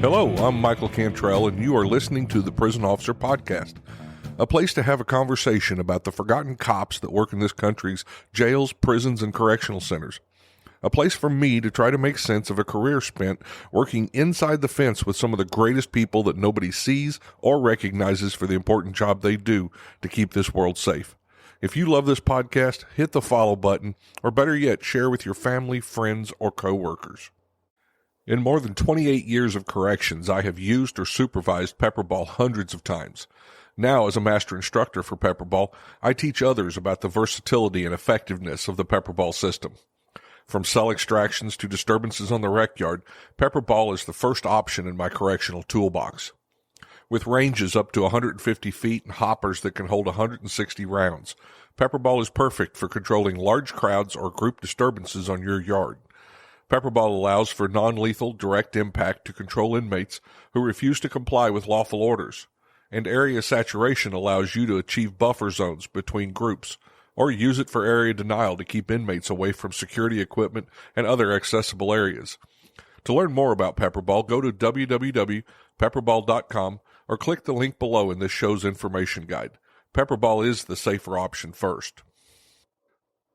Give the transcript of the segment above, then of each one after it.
Hello, I'm Michael Cantrell, and you are listening to the Prison Officer Podcast, a place to have a conversation about the forgotten cops that work in this country's jails, prisons, and correctional centers. A place for me to try to make sense of a career spent working inside the fence with some of the greatest people that nobody sees or recognizes for the important job they do to keep this world safe. If you love this podcast, hit the follow button, or better yet, share with your family, friends, or coworkers. In more than 28 years of corrections, I have used or supervised Pepperball hundreds of times. Now, as a master instructor for Pepperball, I teach others about the versatility and effectiveness of the Pepperball system. From cell extractions to disturbances on the rec yard, Pepperball is the first option in my correctional toolbox. With ranges up to 150 feet and hoppers that can hold 160 rounds, Pepperball is perfect for controlling large crowds or group disturbances on your yard. Pepperball allows for non-lethal direct impact to control inmates who refuse to comply with lawful orders, and area saturation allows you to achieve buffer zones between groups, or use it for area denial to keep inmates away from security equipment and other accessible areas. To learn more about Pepperball, go to www.pepperball.com or click the link below in this show's information guide. Pepperball is the safer option first.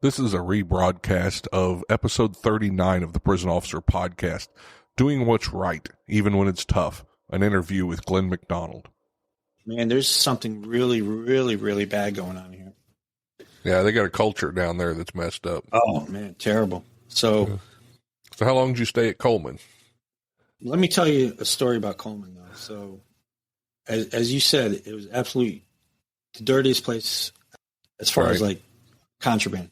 This is a rebroadcast of episode 39 of the Prison Officer Podcast, Doing What's Right, Even When It's Tough, an interview with Glen MacDonald. Man, there's something really, really, really bad going on here. Yeah, they got a culture down there that's messed up. Oh, man, terrible. So how long did you stay at Coleman? Let me tell you a story about Coleman, though. So as you said, it was absolutely the dirtiest place as far as, like, contraband.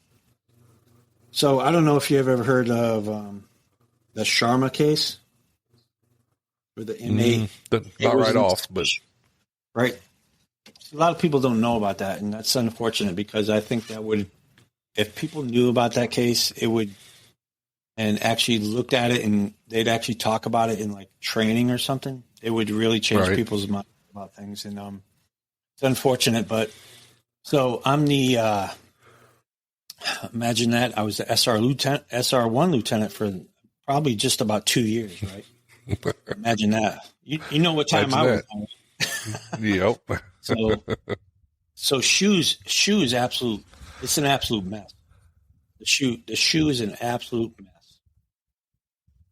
So I don't know if you have ever heard of the Sharma case where the inmate. Not right off, but. Right. A lot of people don't know about that, and that's unfortunate because I think that would, if people knew about that case, it would, and actually looked at it and they'd actually talk about it in like training or something, it would really change people's mind about things. And it's unfortunate, but so I'm the, imagine that I was the SR1 lieutenant for probably just about 2 years, right? Imagine that. You know what time I was on. Yep. So shoes it's an absolute mess. The shoe is an absolute mess.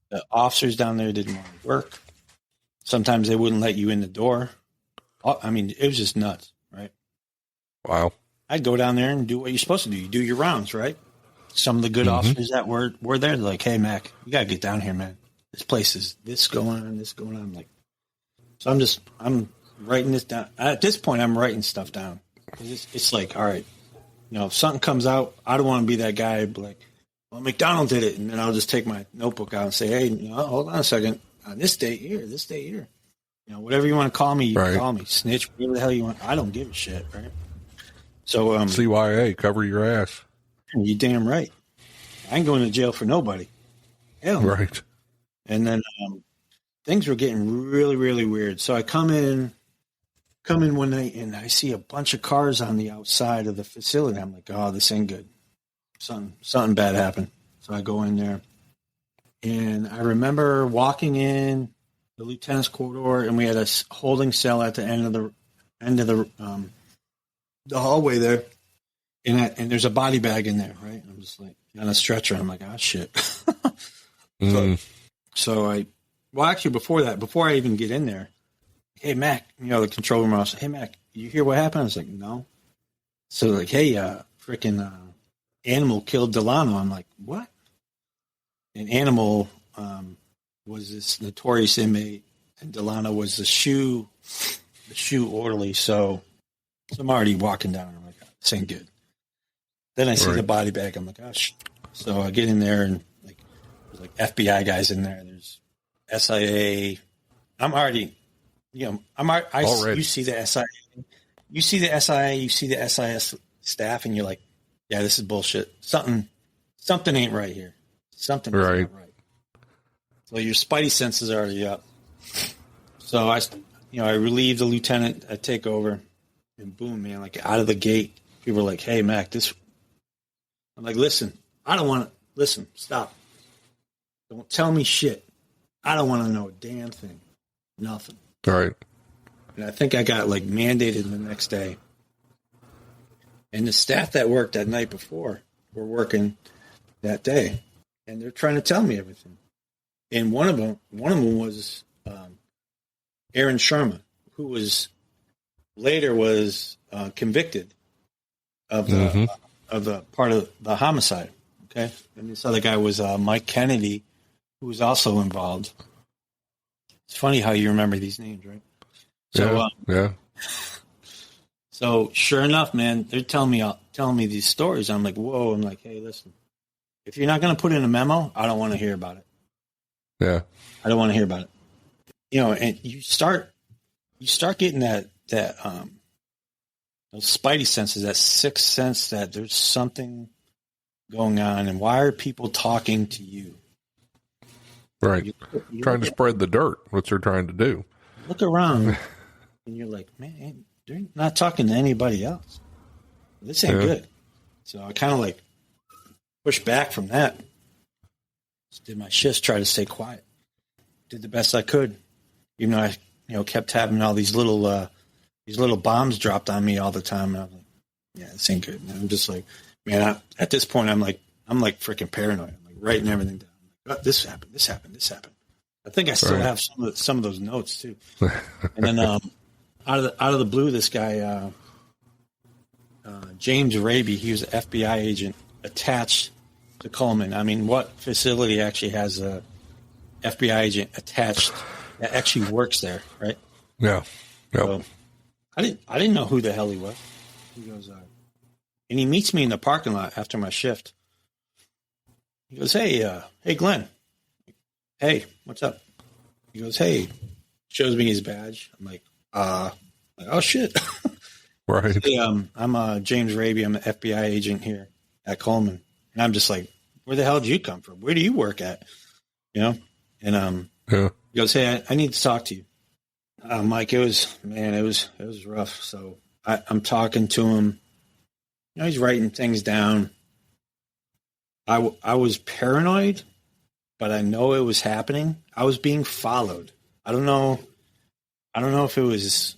The officers down there didn't want to work. Sometimes they wouldn't let you in the door. I mean, it was just nuts, right? Wow. I'd go down there and do what you're supposed to do. You do your rounds, right? Some of the good officers that were there, they're like, "Hey, Mac, you gotta get down here, man. This place is this going on. I'm like, so I'm writing this down. At this point, I'm writing stuff down. It's like, all right, if something comes out, I don't want to be that guy like, well, McDonald did it. And then I'll just take my notebook out and say, hey, hold on a second. On this date here. Whatever you want to call me, you can call me. Snitch, whatever the hell you want. I don't give a shit, right? So CYA, cover your ass. You damn right. I ain't going to jail for nobody. Hell. Right. And then things were getting really, really weird. So I come in one night and I see a bunch of cars on the outside of the facility. I'm like, oh, this ain't good. Something bad happened. So I go in there and I remember walking in the lieutenant's corridor and we had a holding cell at the end of the hallway there. And there's a body bag in there, right? I'm just like on a stretcher. I'm like, oh shit. So before I even get in there, hey, Mac, the control room, I was like, hey, Mac, you hear what happened? I was like, no. So like, hey, freaking Animal killed Delano. I'm like, what? And Animal was this notorious inmate, and Delano was the shoe orderly. So I'm already walking down. I'm like, oh, this ain't good. Then I see the body bag. I'm like, gosh. So I get in there, and there's like FBI guys in there. There's SIA. I'm already. You see the SIA, you see the SIS staff, and you're like, yeah, this is bullshit. Something ain't right here. Something is not right. So your spidey senses are already up. So I relieve the lieutenant, I take over, and boom, man, like out of the gate, people are like, hey, Mac, I'm like, listen, I don't want to, listen, stop. Don't tell me shit. I don't want to know a damn thing. Nothing. All right. And I think I got like mandated the next day. And the staff that worked that night before were working that day, and they're trying to tell me everything. And one of them was Aaron Sharma, who was later convicted of the part of the homicide. Okay, and this other guy was Mike Kennedy, who was also involved. It's funny how you remember these names, right? So, yeah. So sure enough, man, they're telling me these stories. I'm like, whoa. I'm like, hey, listen, if you're not going to put in a memo, I don't want to hear about it. Yeah. I don't want to hear about it. You know, and you start getting that those spidey senses, that sixth sense that there's something going on, and why are people talking to you? Right. You trying to spread the dirt, what they're trying to do. Look around, and you're like, man, they're not talking to anybody else. This ain't good. So I kind of like pushed back from that. Just did my shifts, tried to stay quiet. Did the best I could, even though I kept having all these little bombs dropped on me all the time. And I'm like, yeah, this ain't good. And I'm just like, man, at this point, I'm like freaking paranoid. I'm like writing everything down. I'm like, oh, this happened. I think I still have some of those notes too. And then out of the blue, this guy James Raby, he was an FBI agent attached to Coleman. I mean, what facility actually has a FBI agent attached that actually works there, right? Yeah. Yep. So I didn't know who the hell he was. He goes, and he meets me in the parking lot after my shift. He goes, hey, Glenn. Hey, what's up? He goes, hey, shows me his badge. I'm like, oh shit. Right. Hey, I'm James Raby. I'm an FBI agent here at Coleman. And I'm just like, where the hell did you come from? Where do you work at? You know? And he goes, hey, I need to talk to you. Mike, it was rough. So I'm talking to him. You know, he's writing things down. I was paranoid, but I know it was happening. I was being followed. I don't know if it was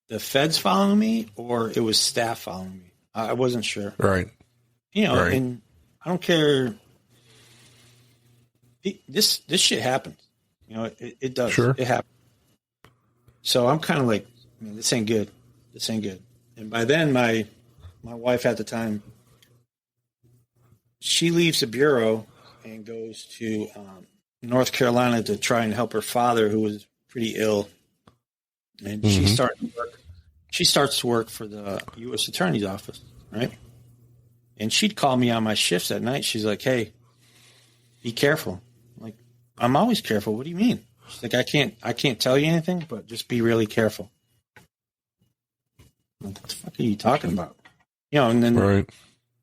the feds following me or it was staff following me. I wasn't sure. Right. You know, right. And I don't care. This shit happens. You know, it does. Sure. It happens. So I'm kind of like, man, this ain't good. This ain't good. And by then, my wife at the time, she leaves the bureau and goes to North Carolina to try and help her father, who was pretty ill. And she starts to work for the U.S. Attorney's Office, right? And she'd call me on my shifts at night. She's like, hey, be careful. I'm like, I'm always careful. What do you mean? She's like, I can't tell you anything, but just be really careful. I'm like, what the fuck are you talking about? You know, and then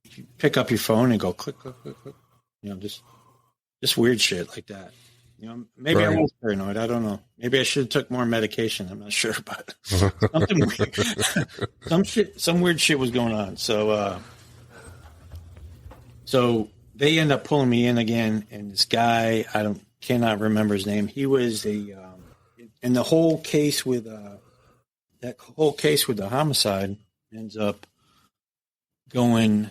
you pick up your phone and go click, click, click, click. You know, just weird shit like that. You know, maybe I was paranoid. I don't know. Maybe I should have took more medication. I'm not sure, but something weird. Some weird shit was going on. So they end up pulling me in again, and this guy, cannot remember his name. He was in the whole case with the homicide ends up going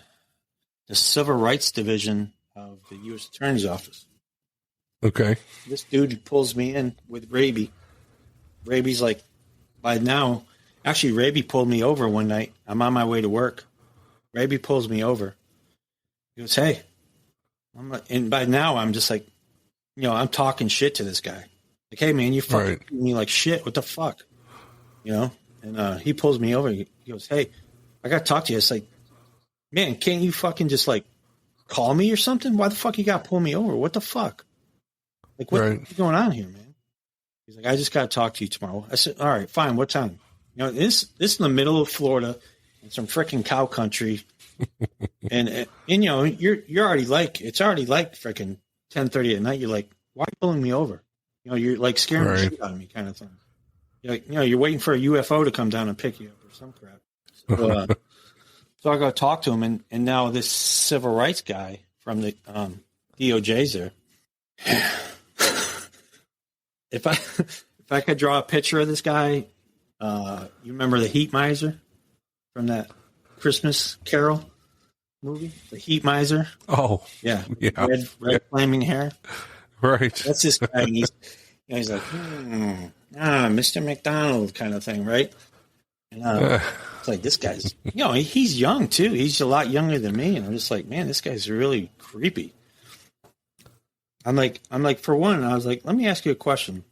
the Civil Rights Division of the U.S. Attorney's Office. Okay. This dude pulls me in with Raby. Raby's like, by now, actually, Raby pulled me over one night. I'm on my way to work. Raby pulls me over. He goes, hey. And by now, I'm just like, you know, I'm talking shit to this guy. Like, hey, man, you fucking treating me like shit. What the fuck? You know? And he pulls me over. He goes, hey, I got to talk to you. It's like, man, can't you fucking just, like, call me or something? Why the fuck you got to pull me over? What the fuck? Like, what's going on here, man? He's like, I just got to talk to you tomorrow. I said, all right, fine. What time? You know, this in the middle of Florida in some freaking cow country. and you know, you're already like, it's already like freaking 10:30 at night. You're like, why are you pulling me over? You know, you're like scaring the shit out of me kind of thing. You're like, you know, you're waiting for a UFO to come down and pick you up or some crap. So I go talk to him, and now this civil rights guy from the DOJ's there. if I could draw a picture of this guy, you remember the Heat Miser from that Christmas Carol movie? The Heat Miser. Oh, Yeah. yeah. Red flaming hair. Right. That's this guy. He's like, Mr. McDonald kind of thing, right? And it's like, this guy's, he's young too. He's a lot younger than me. And I'm just like, man, this guy's really creepy. I'm like, for one, I was like, let me ask you a question.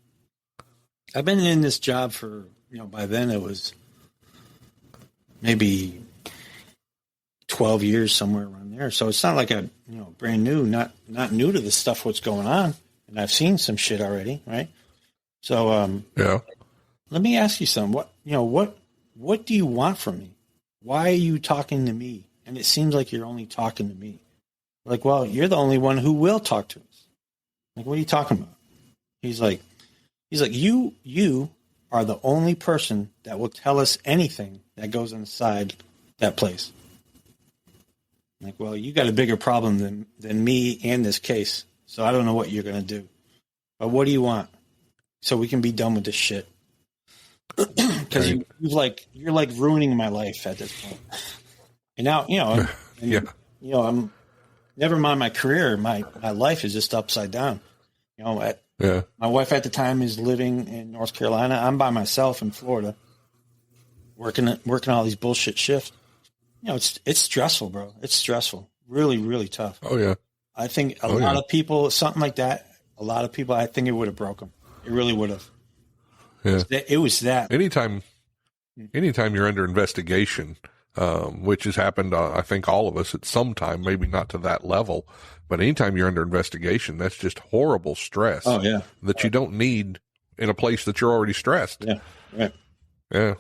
I've been in this job for, by then it was maybe 12 years, somewhere around there. So it's not like I'm, brand new, not new to this stuff, what's going on. And I've seen some shit already, right? So, yeah. Let me ask you something. What do you want from me? Why are you talking to me? And it seems like you're only talking to me. Like, well, you're the only one who will talk to us. Like, what are you talking about? He's like, you are the only person that will tell us anything that goes inside that place. Like, well, you got a bigger problem than me and this case. So I don't know what you're going to do. But what do you want? So we can be done with this shit. Because you're like ruining my life at this point. And now, I'm never mind my career. My life is just upside down. My wife at the time is living in North Carolina. I'm by myself in Florida, working all these bullshit shifts. It's stressful, bro. It's stressful. Really, really tough. Oh yeah. I think a lot of people, something like that. A lot of people, I think it would have broke them. It really would have. Yeah. It was that. Anytime you're under investigation, which has happened, I think all of us at some time, maybe not to that level, but anytime you're under investigation, that's just horrible stress. Oh yeah. That you don't need in a place that you're already stressed. Yeah. Right. Yeah.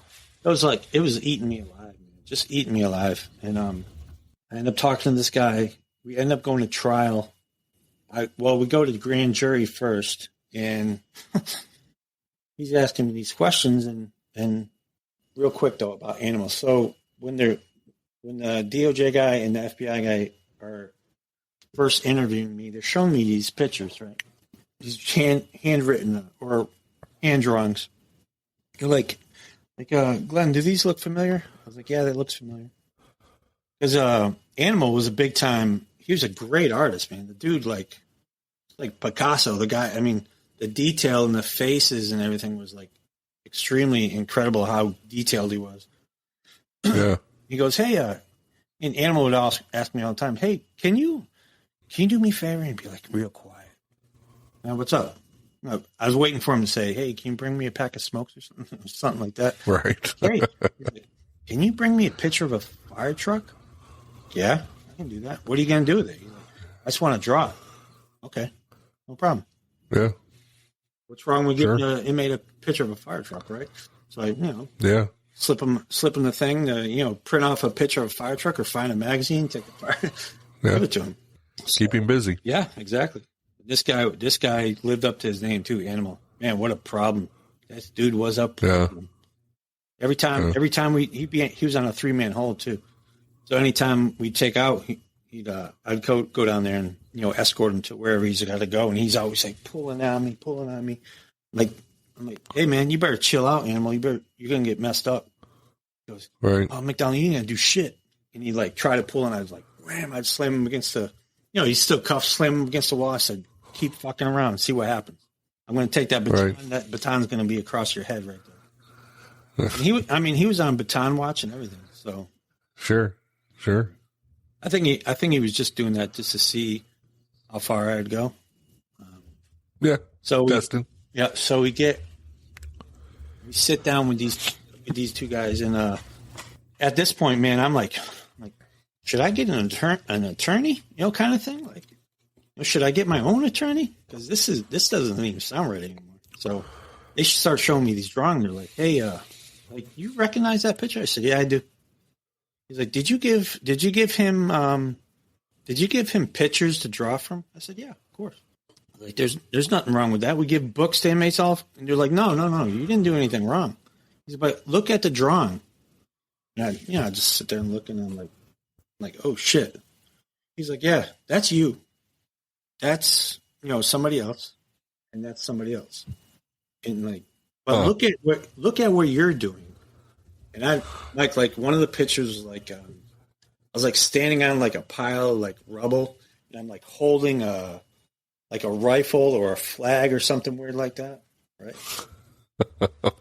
It was eating me alive, man. Just eating me alive. And I ended up talking to this guy. We ended up going to trial. We go to the grand jury first, and he's asking me these questions, and real quick though about animals. So when the DOJ guy and the FBI guy are first interviewing me, they're showing me these pictures, right? These handwritten or hand drawings. They're like, Glenn, do these look familiar? I was like, yeah, that looks familiar. Because Animal was a big time. He was a great artist, man. The dude, like Picasso, the guy. I mean, the detail in the faces and everything was like extremely incredible. How detailed he was. Yeah. He goes, hey, and Animal would ask me all the time, hey, can you do me a favor and be like real quiet? Now, what's up? I was waiting for him to say, hey, can you bring me a pack of smokes or something like that? Right. Hey, can you bring me a picture of a fire truck? Yeah, I can do that. What are you going to do with it? He's like, I just want to draw it. Okay, no problem. Yeah. What's wrong with giving an inmate a picture of a fire truck, right? So yeah, slip him the thing to, print off a picture of a fire truck or find a magazine, take the fire, give it to him. Keep him busy. Yeah, exactly. This guy lived up to his name too. Animal, man, what a problem. This dude was up. Yeah. Every time he was on a 3-man hold too. So anytime we'd take out, I'd go down there and escort him to wherever he's got to go, and he's always like pulling on me. Like I'm like, hey man, you better chill out, Animal. You're gonna get messed up. He goes, right. Oh, McDonald, you ain't gonna do shit. And he like tried to pull, and I was like, wham! I'd slam him against the, he's still cuffed. Slam him against the wall. I said, keep fucking around and see what happens. I'm gonna take that baton. Right. That baton's gonna be across your head right there. He was on baton watch and everything. So sure. I think he was just doing that just to see how far I'd go. Yeah. So testing. So we sit down with these two guys, and at this point, man, I'm like, should I get an attorney? Kind of thing. Like, should I get my own attorney? Because this doesn't even sound right anymore. So they should start showing me these drawings. They're like, hey, like, you recognize that picture? I said, yeah, I do. He's like, did you give him pictures to draw from? I said, yeah, of course. Like, there's nothing wrong with that. We give books to inmates all, and they're like, no, you didn't do anything wrong. He's like, but look at the drawing. And I just sit there and look, and I'm like, oh shit. He's like, yeah, that's you. That's somebody else, and that's somebody else. And like, but look at what you're doing. And I like one of the pictures was like, I was like standing on like a pile of like rubble, and I'm like holding a rifle or a flag or something weird like that, right?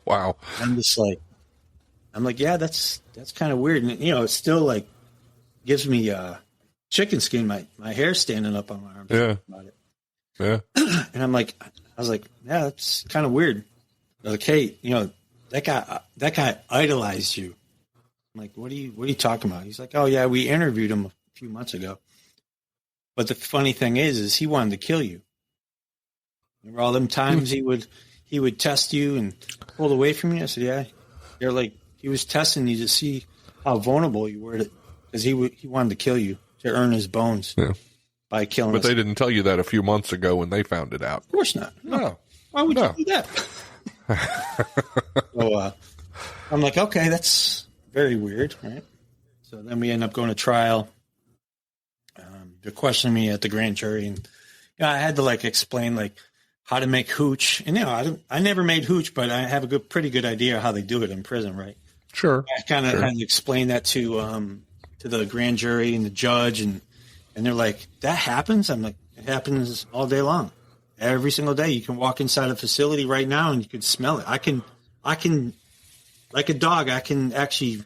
Wow. I'm like, yeah, that's kind of weird, and it still like gives me chicken skin. My hair standing up on my arms. Yeah. About it. Yeah. And I was like, yeah, that's kind of weird. Like, hey, that guy idolized you. I'm like, what are you talking about? He's like, oh yeah, we interviewed him a few months ago. But the funny thing is he wanted to kill you. Remember all them times he would test you and pull away from you? I said, yeah. They're like, he was testing you to see how vulnerable you were, because he wanted to kill you to earn his bones by killing. But they didn't tell you that a few months ago when they found it out. Of course not. No. Why would you do that? So I'm like, okay, that's very weird, right? So then we end up going to trial. They're questioning me at the grand jury, and I had to like explain like how to make hooch. And I never made hooch, but I have a pretty good idea how they do it in prison, right? Sure. I kind of had to explain that to the grand jury and the judge, and they're like, that happens? I'm like, it happens all day long. Every single day. You can walk inside a facility right now and you can smell it. I can like a dog, I can actually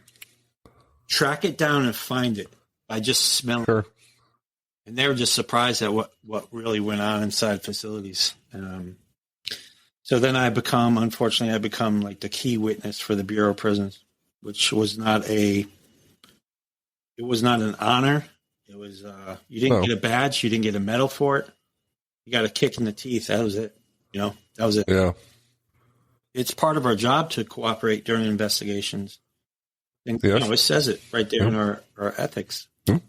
track it down and find it by just smelling it. And they were just surprised at what really went on inside facilities. So then unfortunately I become like the key witness for the Bureau of Prisons, which was not an honor. It was, you didn't get a badge. You didn't get a medal for it. You got a kick in the teeth. That was it. That was it. Yeah. It's part of our job to cooperate during investigations. And, it says it right there in our ethics. Mm-hmm.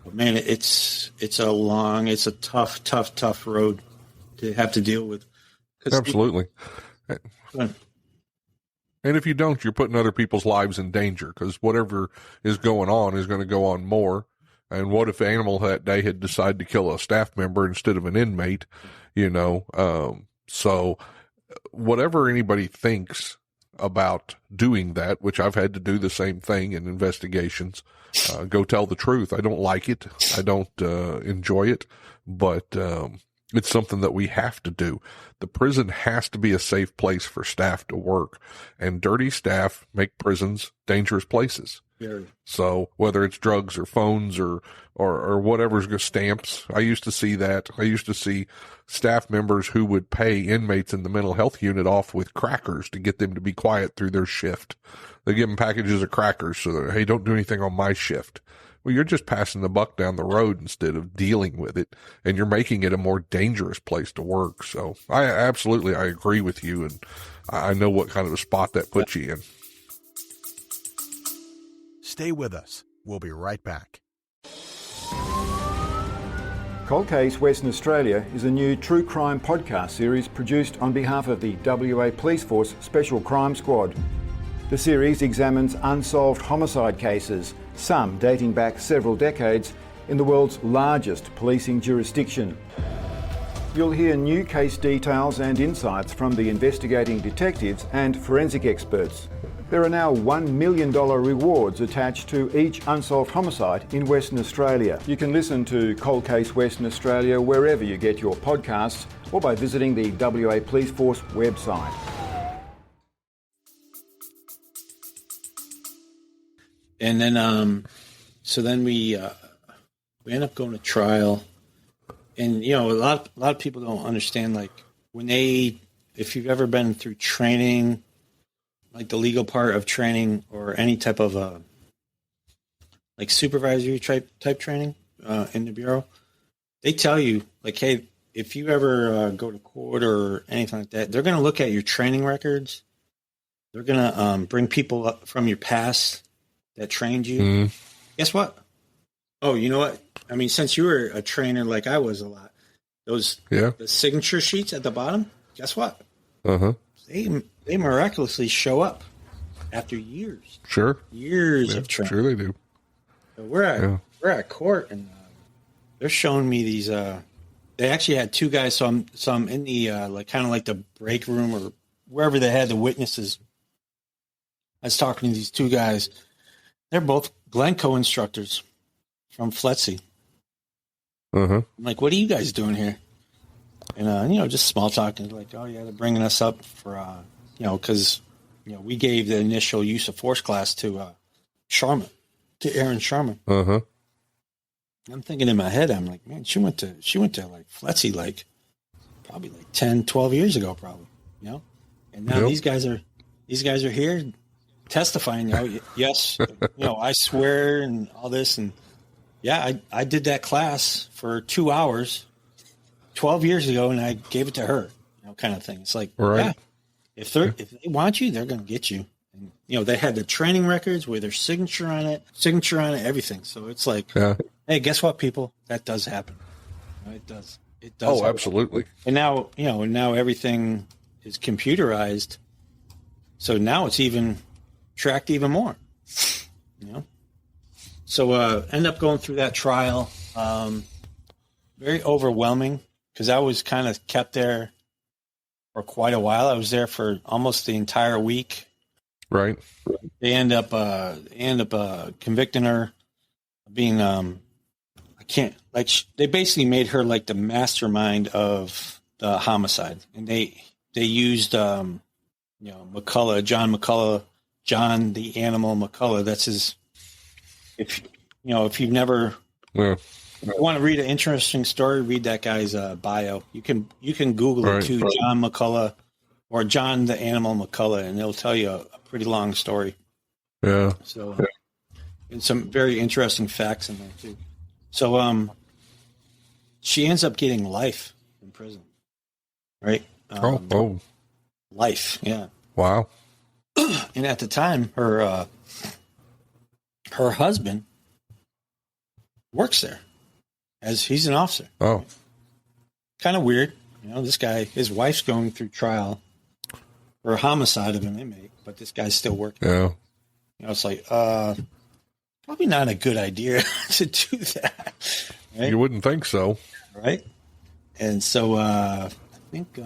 But man, it's a tough road to have to deal with. Absolutely. And if you don't, you're putting other people's lives in danger, because whatever is going on is going to go on more. And what if Animal that day had decided to kill a staff member instead of an inmate, so whatever anybody thinks about doing that, which I've had to do the same thing in investigations, go tell the truth. I don't like it. I don't enjoy it, but it's something that we have to do. The prison has to be a safe place for staff to work, and dirty staff make prisons dangerous places. Very. So whether it's drugs or phones or whatever's stamps, I used to see that. I used to see staff members who would pay inmates in the mental health unit off with crackers to get them to be quiet through their shift. They give them packages of crackers so that, hey, don't do anything on my shift. Well, you're just passing the buck down the road instead of dealing with it, and you're making it a more dangerous place to work. So I agree with you, and I know what kind of a spot that puts you in. Stay with us. We'll be right back. Cold Case Western Australia is a new true crime podcast series produced on behalf of the WA Police Force Special Crime Squad. The series examines unsolved homicide cases, some dating back several decades, in the world's largest policing jurisdiction. You'll hear new case details and insights from the investigating detectives and forensic experts. There are now $1 million rewards attached to each unsolved homicide in Western Australia. You can listen to Cold Case Western Australia wherever you get your podcasts, or by visiting the WA Police Force website. And then, so then we end up going to trial, and a lot of people don't understand, like, if you've ever been through training, like the legal part of training, or any type of like supervisory type training in the Bureau, they tell you, like, hey, if you ever go to court or anything like that, they're going to look at your training records. They're going to bring people up from your past that trained you. Mm. Guess what? Oh, you know what? I mean, since you were a trainer like I was a lot, the signature sheets at the bottom, guess what? Uh-huh. They miraculously show up after years. Sure. Years of training. Sure they do. So we're at court, and they're showing me these. They actually had two guys. So I'm in the like kind of like the break room or wherever they had the witnesses, I was talking to these two guys. They're both Glencoe instructors from FLETC. Uh-huh. I'm like, what are you guys doing here? And, just small talking. Like, oh, yeah, they're bringing us up for, because, we gave the initial use of force class to Sharma, to Aaron Sharma. Uh-huh. I'm thinking in my head, I'm like, man, she went to like FLETC, like probably like 10, 12 years ago, probably, and now these guys are here testifying, yes, I swear and all this. And yeah, I did that class for 2 hours 12 years ago and I gave it to her, kind of thing. It's like, right. Yeah, if they want you, they're going to get you. And, they had the training records with their signature on it, everything. So it's like, hey, guess what, people? That does happen. It does. It does. Oh, happen. absolutely. And now, now everything is computerized. So now it's even tracked even more, So end up going through that trial. Very overwhelming because I was kind of kept there for quite a while. I was there for almost the entire week. Right. They end up convicting her of being they basically made her like the mastermind of the homicide, and they used McCullough, John the Animal McCullough. That's his. If you've never if you want to read an interesting story, read that guy's bio. You can Google it too, John McCullough or John the Animal McCullough, and it'll tell you a pretty long story. Yeah. So, and some very interesting facts in there too. So, she ends up getting life in prison, right? Life, yeah. Wow. And at the time, her husband works there as he's an officer. Oh, kind of weird. This guy, his wife's going through trial for a homicide of an inmate, but this guy's still working. Yeah. It's like, probably not a good idea to do that. Right? You wouldn't think so. Right. And so, I think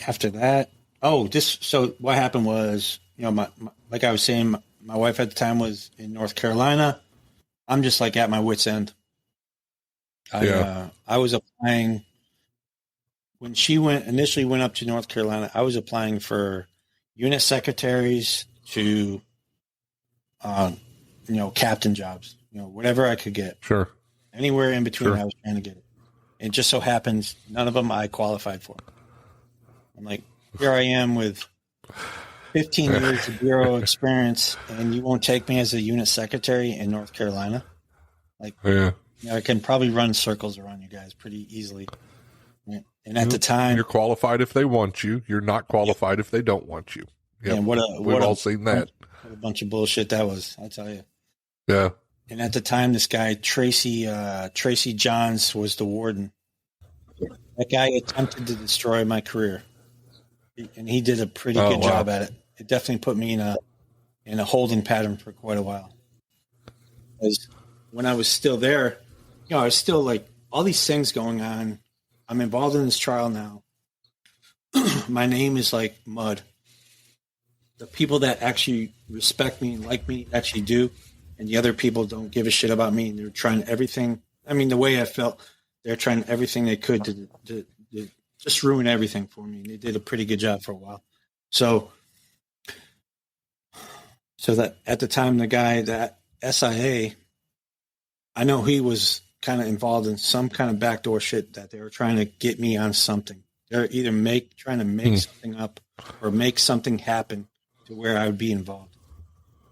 after that, so what happened was, like I was saying, my wife at the time was in North Carolina. I'm just like at my wit's end. I was applying when she initially went up to North Carolina. I was applying for unit secretaries to, captain jobs, whatever I could get. Sure. Anywhere in between, Sure. I was trying to get it. It just so happens none of them I qualified for. I'm like, here I am with 15 years of bureau experience, and you won't take me as a unit secretary in North Carolina. Like, I can probably run circles around you guys pretty easily. And at the time, you're qualified if they want you. You're not qualified if they don't want you. Yep. And we've all seen that. What a bunch of bullshit that was, I tell you. Yeah. And at the time, this guy Tracy Johns was the warden. That guy attempted to destroy my career, and he did a pretty good job at it. It definitely put me in a holding pattern for quite a while. Because when I was still there, I was still like all these things going on. I'm involved in this trial now. My name is like mud. The people that actually respect me and like me actually do, and the other people don't give a shit about me. And they're trying everything. I mean, the way I felt, they're trying everything they could to just ruin everything for me. And they did a pretty good job for a while. So that at the time, the guy, that SIA, I know he was kind of involved in some kind of backdoor shit that they were trying to get me on something. They're either trying to make something up or make something happen to where I would be involved.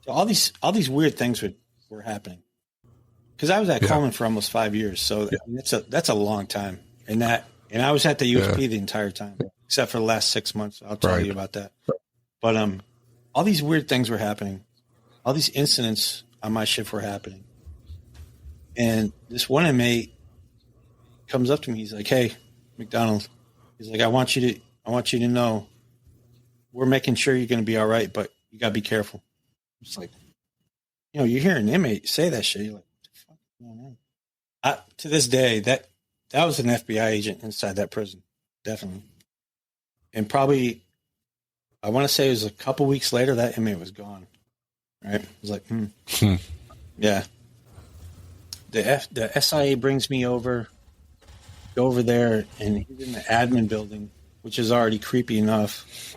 So all these weird things were happening. Because I was at Coleman for almost 5 years, so that's a long time. And I was at the USP the entire time, except for the last 6 months. I'll tell you about that. But all these weird things were happening. All these incidents on my shift were happening. And this one inmate comes up to me. He's like, "Hey, MacDonald," he's like, I want you to know, we're making sure you're going to be all right, but you got to be careful." It's like, you hear an inmate say that shit. You're like, what the fuck is going on? To this day, that was an FBI agent inside that prison. Definitely. And probably, I want to say it was a couple weeks later, that inmate was gone. Right? I was like, yeah. The SIA brings me over, go over there, and he's in the admin building, which is already creepy enough.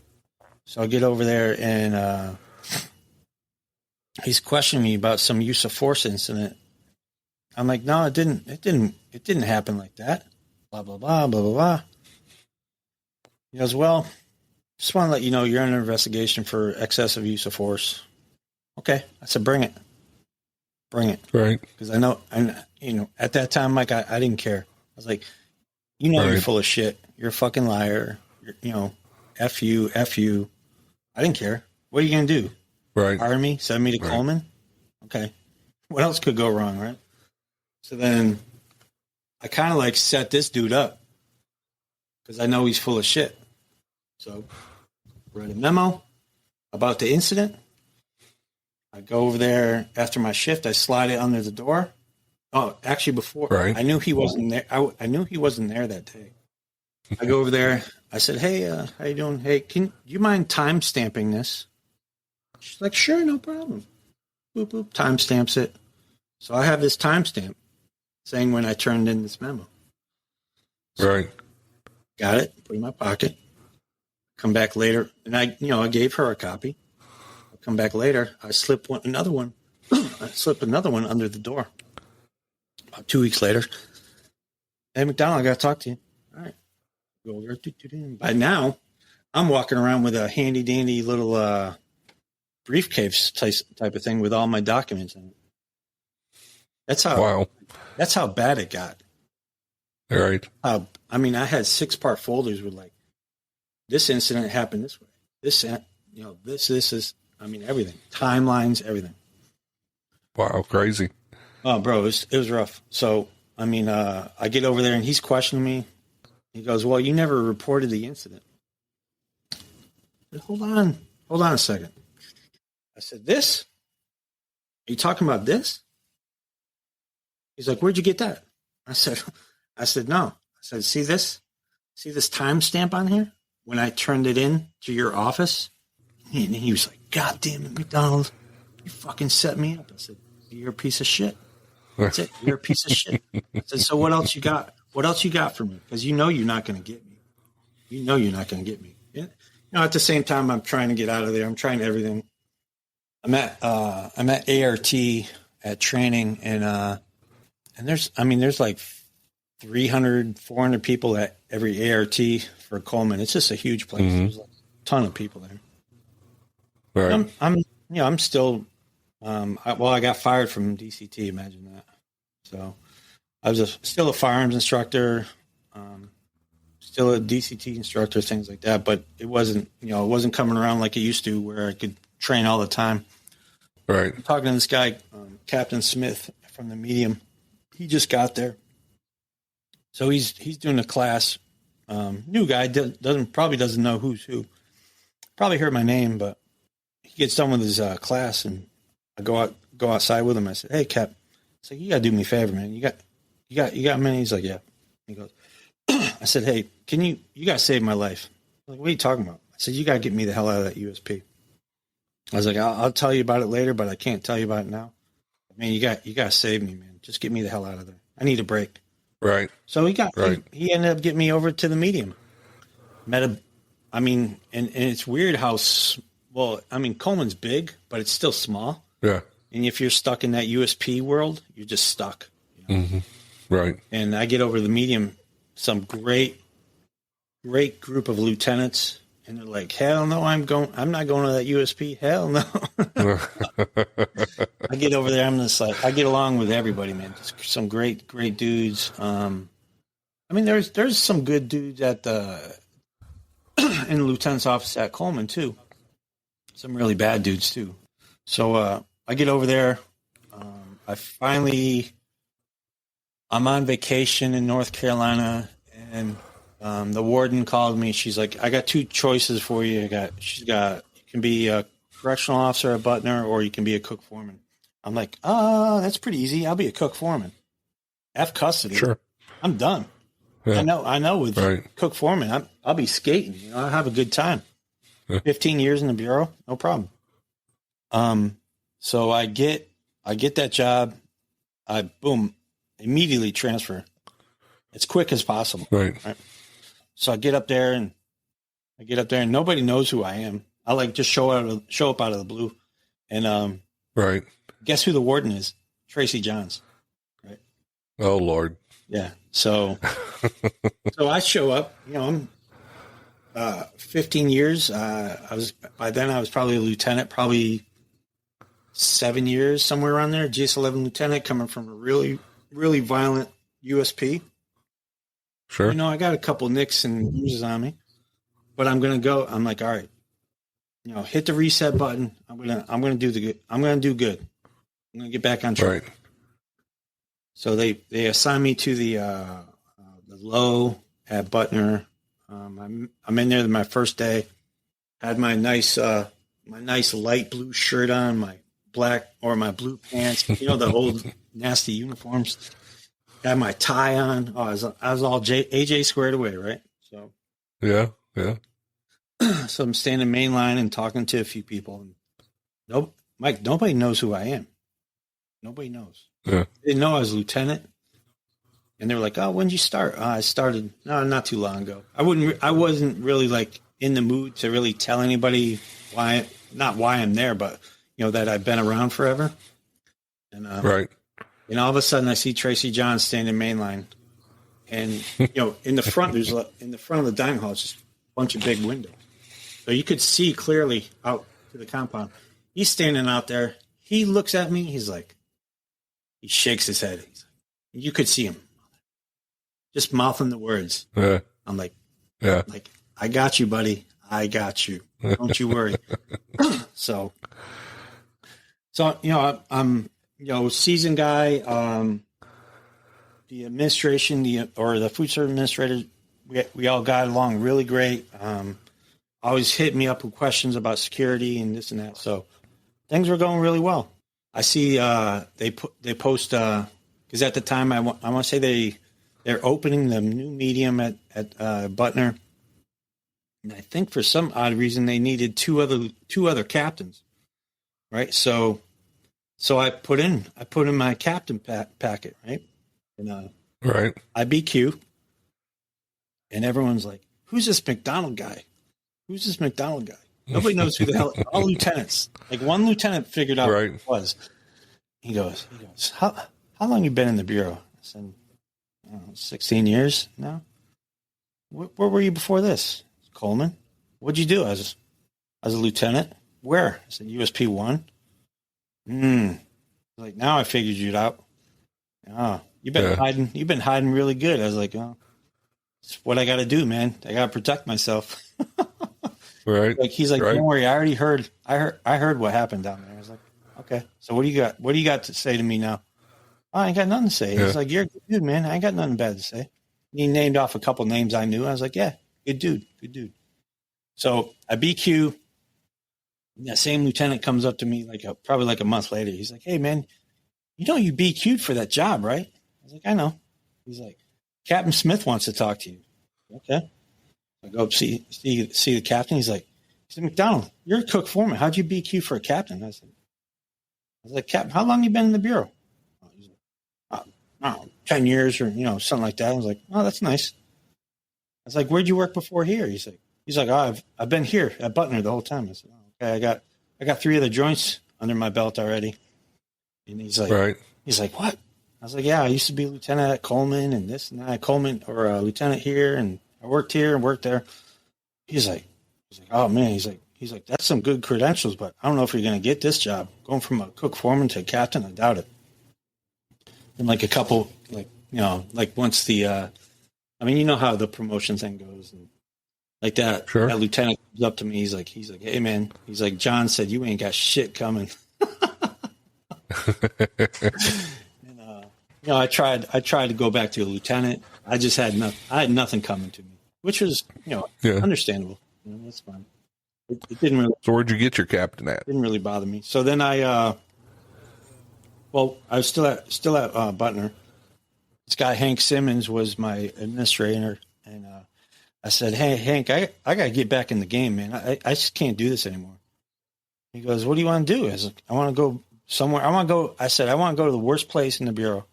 So I get over there, and he's questioning me about some use of force incident. I'm like, no, it didn't happen like that. Blah, blah, blah, blah, blah, blah. He goes, well, just want to let you know you're under investigation for excessive use of force. Okay. I said, bring it. Bring it. Right. Because I know, at that time, Mike, I didn't care. I was like, you're full of shit. You're a fucking liar. F you. I didn't care. What are you going to do? Right. Hire me? Send me to Coleman? Okay. What else could go wrong, right? So then I kind of like set this dude up because I know he's full of shit. So write a memo about the incident. I go over there after my shift. I slide it under the door. Oh, actually, before I knew he wasn't there. I knew he wasn't there that day. I go over there. I said, "Hey, how you doing? Hey, do you mind time stamping this?" She's like, "Sure, no problem." Boop boop. Time stamps it. So I have this timestamp saying when I turned in this memo. So right. Got it. Put it in my pocket. Come back later, and I gave her a copy. I come back later. I slip another one. I slip another one under the door. About 2 weeks later, hey, MacDonald, I got to talk to you. All right. Go over. By now, I'm walking around with a handy dandy little briefcase type of thing with all my documents in it. That's how bad it got. All right. I had 6-part folders with like, this incident happened this way. This is, everything. Timelines, everything. Wow, crazy. Oh, bro, it was rough. So, I get over there and he's questioning me. He goes, well, you never reported the incident. I said, hold on a second. I said, this? Are you talking about this? He's like, where'd you get that? I said, no. I said, see this timestamp on here? When I turned it in to your office? And he was like, God damn it, MacDonald. You fucking set me up. I said, you're a piece of shit. That's it. You're a piece of shit. I said, so what else you got? What else you got for me? Because you're not going to get me. You're not going to get me. At the same time, I'm trying to get out of there. I'm trying everything. I'm at ART at training, and there's like 300, 400 people at every ART for Coleman. It's just a huge place. Mm-hmm. There's like a ton of people there. Right. I'm still, I got fired from DCT. Imagine that. So I was still a firearms instructor, still a DCT instructor, things like that. But it wasn't coming around like it used to where I could train all the time. Right. I'm talking to this guy, Captain Smith from the medium. He just got there. So he's doing a class. New guy probably doesn't know who's who. Probably heard my name, but he gets done with his class, and I go outside with him. I said, "Hey, Cap, it's like you gotta do me a favor, man. You got many?" He's like, "Yeah." He goes, I said, "Hey, you gotta save my life." I'm like, what are you talking about? I said, "You gotta get me the hell out of that USP." I was like, "I'll tell you about it later, but I can't tell you about it now. Man, you gotta save me, man. Just get me the hell out of there. I need a break." Right. So he ended up getting me over to the medium. And it's weird how, Coleman's big, but it's still small. Yeah. And if you're stuck in that USP world, you're just stuck. Mm-hmm. Right. And I get over to the medium, some great group of lieutenants, and they're like, hell no, I'm not going to that USP. Hell no. I get over there. I'm just like, I get along with everybody, man. Just some great dudes. There's some good dudes in the lieutenant's office at Coleman too. Some really bad dudes too. So I get over there. I'm on vacation in North Carolina, and the warden called me. She's like, I got 2 choices for you. You can be a correctional officer at Butner, or you can be a cook foreman. I'm like, that's pretty easy. I'll be a cook foreman. F custody. Sure. I'm done. I know. With Cook Foreman, I'll be skating. I'll have a good time. 15 years in the bureau, no problem. So I get that job. I immediately transfer as quick as possible. Right. So I get up there and nobody knows who I am. I like just show up out of the blue, and right. Guess who the warden is? Tracy Johns. Right. Oh Lord. Yeah. So I show up. I'm 15 years. I was probably a lieutenant, probably 7 years, somewhere around there. GS-11 lieutenant, coming from a really, really violent USP. Sure. I got a couple nicks and bruises on me, but I'm gonna go. I'm like, all right, hit the reset button. I'm gonna do good. I'm gonna get back on track. Right. So they assigned me to the low at Butner. I'm in there my first day. Had my nice light blue shirt on, my blue pants. The old nasty uniforms. Had my tie on. Oh, I was all AJ squared away, right? So yeah. So I'm standing main line and talking to a few people. And Mike, nobody knows who I am. Nobody knows. Yeah. They didn't know I was a lieutenant. And they were like, "Oh, when did you start?" I started not too long ago. I wasn't really like in the mood to really tell anybody why I'm there, but that I've been around forever. And right. And all of a sudden, I see Tracy Johns standing main line, and in the front in the front of the dining hall, it's just a bunch of big windows, so you could see clearly out to the compound. He's standing out there. He looks at me. He shakes his head. You could see him just mouthing the words. Yeah. I'm like, yeah, like, I got you, buddy. I got you. Don't you worry. So I'm seasoned guy. The administration, the food service administrator, we all got along really great. Always hit me up with questions about security and this and that. So things were going really well. I see they post because at the time I want to say they're opening the new medium at Butner, and I think for some odd reason they needed two other captains, right? So I put in my captain packet, right? And right. IBQ, and everyone's like, "Who's this MacDonald guy? Who's this MacDonald guy?" Nobody knows who the hell. All lieutenants. Like one lieutenant figured out who it was. He goes, how long you been in the bureau? I said, 16 years now. Where were you before this? Coleman. What'd you do? I was a lieutenant. Where? I said USP 1. Like, now I figured you out. Oh, you've been hiding. You've been hiding really good. I was like, oh, it's what I got to do, man. I got to protect myself. Right. Like he's like, don't worry. I already heard. I heard what happened down there. I was like, okay. So what do you got? What do you got to say to me now? Oh, I ain't got nothing to say. He's like, you're a good dude, man. I ain't got nothing bad to say. And he named off a couple names I knew. I was like, yeah, good dude. So I BQ. That same lieutenant comes up to me probably a month later. He's like, hey man, you BQ'd for that job, right? I was like, I know. He's like, Captain Smith wants to talk to you. Okay. I go up see the captain. He's like, MacDonald, you're a cook foreman. How'd you BQ for a captain? I was like, Captain, how long you been in the bureau? He's like, 10 years or something like that. I was like, oh, that's nice. I was like, where'd you work before here? He's like, oh, I've been here at Butner the whole time. I said, oh, okay, I got 3 other joints under my belt already. And he's like, He's like, what? I was like, yeah, I used to be a lieutenant at Coleman and this and that. Coleman or a lieutenant here, and I worked here and worked there. He's like, oh man, he's like, that's some good credentials, but I don't know if you're going to get this job. Going from a cook foreman to a captain, I doubt it. And a couple, once the, how the promotion thing goes, and like that, sure. That lieutenant comes up to me. He's like, hey man, he's like, John said you ain't got shit coming. And, I tried to go back to a lieutenant. I just had nothing coming to me, which was, understandable. That's fine. It didn't really. So where'd you get your captain at? Didn't really bother me. So then I was still at Butner, this guy, Hank Simmons, was my administrator. And I said, hey, Hank, I got to get back in the game, man. I just can't do this anymore. He goes, what do you want to do? I was like, I want to go somewhere. I want to go to the worst place in the Bureau.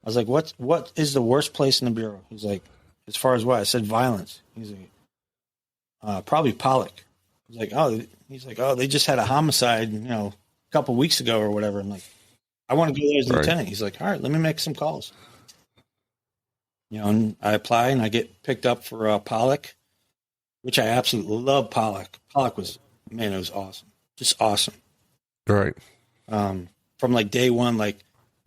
I was like, what is the worst place in the Bureau? He's like, as far as what? I said, violence. He's like, probably Pollock. He's like, oh, they just had a homicide, a couple weeks ago or whatever. I'm like, I want to go there as a lieutenant. He's like, all right, let me make some calls. And I apply and I get picked up for Pollock, which I absolutely love. Pollock it was awesome. Just awesome. Right. From like day one, like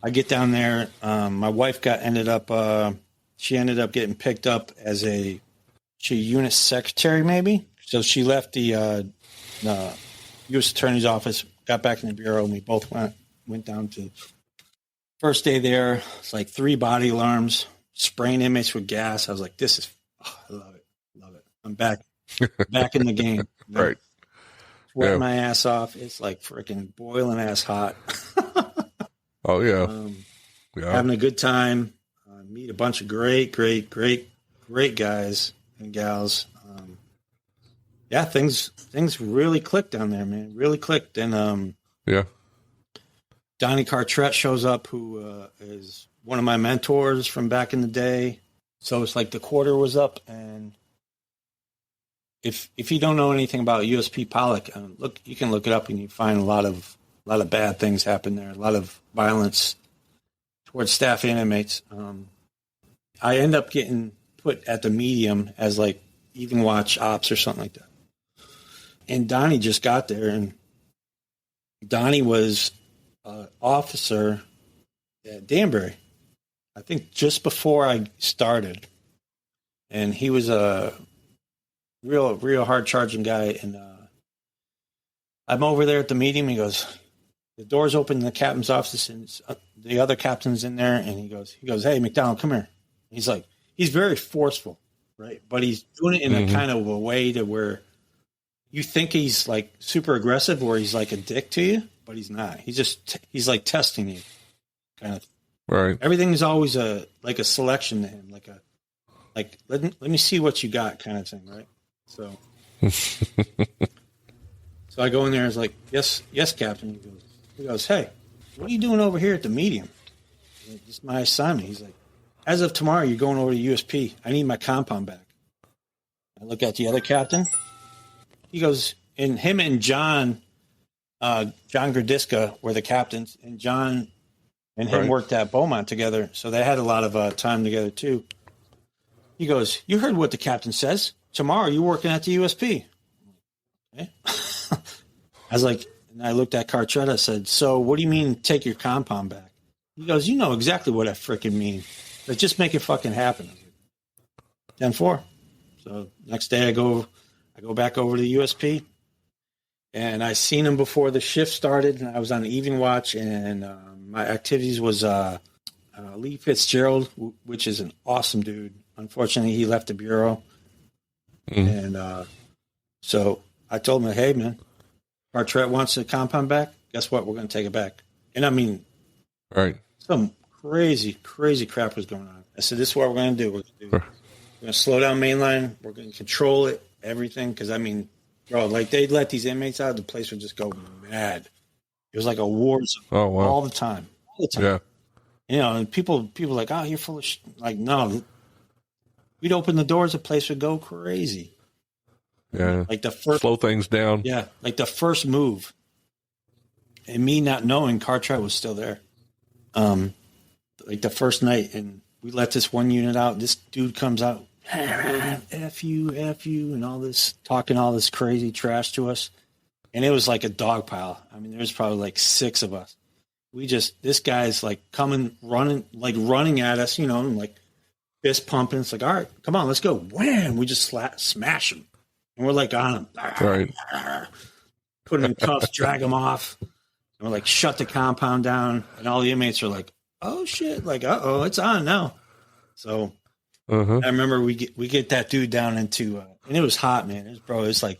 I get down there. My wife ended up getting picked up as a unit secretary, maybe. So she left the U.S. Attorney's office, got back in the Bureau, and we both went down to first day there. It's like 3 body alarms, spraying inmates with gas. I was like, I love it. I'm back in the game. Right. Sweating my ass off. It's like freaking boiling ass hot. Oh yeah. Having a good time. Meet a bunch of great guys and gals. Things really clicked down there, man. Really clicked. And Donnie Cartret shows up, who is one of my mentors from back in the day. So it's like the quarter was up, and if you don't know anything about USP Pollock, you can look it up and you find a lot of bad things happen there. A lot of violence towards staff and inmates. I end up getting put at the medium as like even watch ops or something like that. And Donnie just got there, and Donnie was an officer at Danbury, I think just before I started. And he was a real hard charging guy. And I'm over there at the meeting. He goes, the door's open in the captain's office, and the other captain's in there. And he goes, hey, MacDonald, come here. He's like, he's very forceful, right? But he's doing it in a kind of a way to where you think he's like super aggressive, where he's like a dick to you, but he's not. He's like testing you, kind of. Right. Everything is always a selection to him, like let me see what you got, kind of thing, right? So, so I go in there. I was like, yes, Captain. He goes, hey, what are you doing over here at the medium? Like, this is my assignment. He's like, as of tomorrow, you're going over to USP. I need my compound back. I look at the other captain. He goes, and him and John Gradiska were the captains, and John and him worked at Beaumont together, so they had a lot of time together too. He goes, you heard what the captain says. Tomorrow you're working at the USP. Okay. I was like, and I looked at Cartret. I said, so what do you mean take your compound back? He goes, you know exactly what I freaking mean. Like, just make it fucking happen. 10-4. So next day I go back over to the USP, and I seen him before the shift started, and I was on the evening watch, and my activities was Lee Fitzgerald, which is an awesome dude. Unfortunately, he left the Bureau. And so I told him, hey, man, Cartret wants the compound back. Guess what? We're going to take it back. And I mean, some crazy crap was going on. I said, this is what we're going to do. We're going to slow down mainline. We're going to control it, everything. Because, I mean, bro, like they'd let these inmates out, the place would just go mad. It was like a war zone all the time. Yeah. And people like, oh, you're full of shit. Like, no. We'd open the doors, the place would go crazy. Yeah. Like the first, slow things down. Yeah. Like the first move, and me not knowing Cartret was still there. Like the first night, and we let this one unit out. This dude comes out, F you, and all this, talking all this crazy trash to us. And it was like a dog pile. I mean, there's probably like 6 of us. This guy's like running at us, and like fist pumping. It's like, all right, come on, let's go. Wham! We just smash him. And we're like on him. Right. Put him in cuffs, drag him off. And we're like, shut the compound down. And all the inmates are like, oh shit, like, uh-oh, it's on now. So I remember we get that dude down into, and it was hot, man. It's like,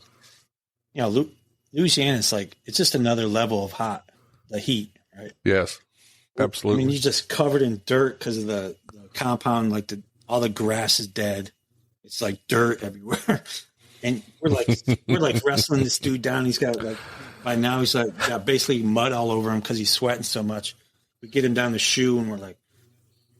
Louisiana, it's like, it's just another level of hot, the heat, right? Yes. Absolutely. I mean, he's just covered in dirt because of the compound. Like all the grass is dead. It's like dirt everywhere. And we're like wrestling this dude down. He's got like, by now he's like got basically mud all over him because he's sweating so much. We get him down the shoe and we're like,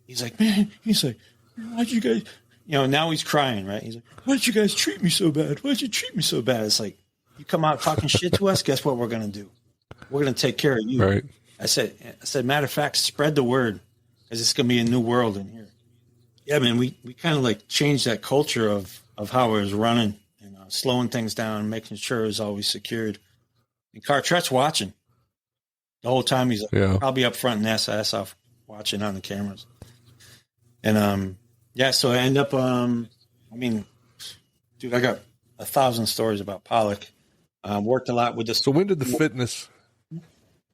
he's like, why'd you guys, now he's crying, right? He's like, why did you guys treat me so bad? Why'd you treat me so bad? It's like, you come out talking shit to us. Guess what we're going to do? We're going to take care of you. Right. I said, matter of fact, spread the word because it's going to be a new world in here. Yeah, man, we kind of like changed that culture of how it was running and slowing things down, making sure it was always secured. And Cartret's watching the whole time. He's like, probably up front and ass off watching on the cameras. And so I end up, dude, I got 1,000 stories about Pollock. Worked a lot with this. So when did the fitness?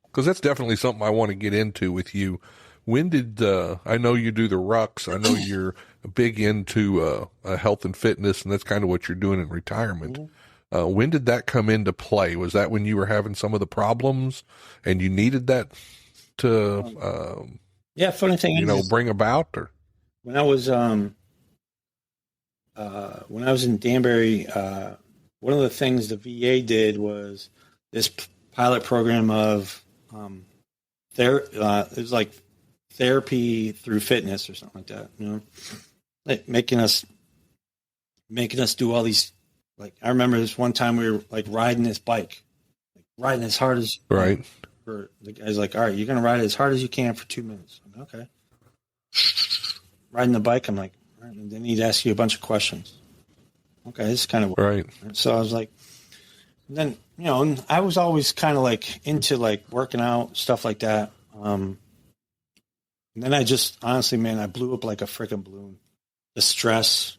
Because that's definitely something I want to get into with you. When did I know you do the rucks? I know you're big into health and fitness, and that's kind of what you're doing in retirement. Mm-hmm. When did that come into play? Was that when you were having some of the problems and you needed that to, funny thing, bring about? Or when I was in Danbury, one of the things the VA did was this pilot program of it was like therapy through fitness or something like that, like making us do all these. Like I remember this one time we were like riding this bike, like riding as hard as right. For the guy's like, all right, you're gonna ride it as hard as you can for 2 minutes. I'm like, okay. Riding the bike, I'm like, all right. And then he'd ask you a bunch of questions. Okay, this is kind of right. So I was like, then and I was always kind of like into like working out, stuff like that. And then I just honestly, man, I blew up like a freaking balloon. The stress,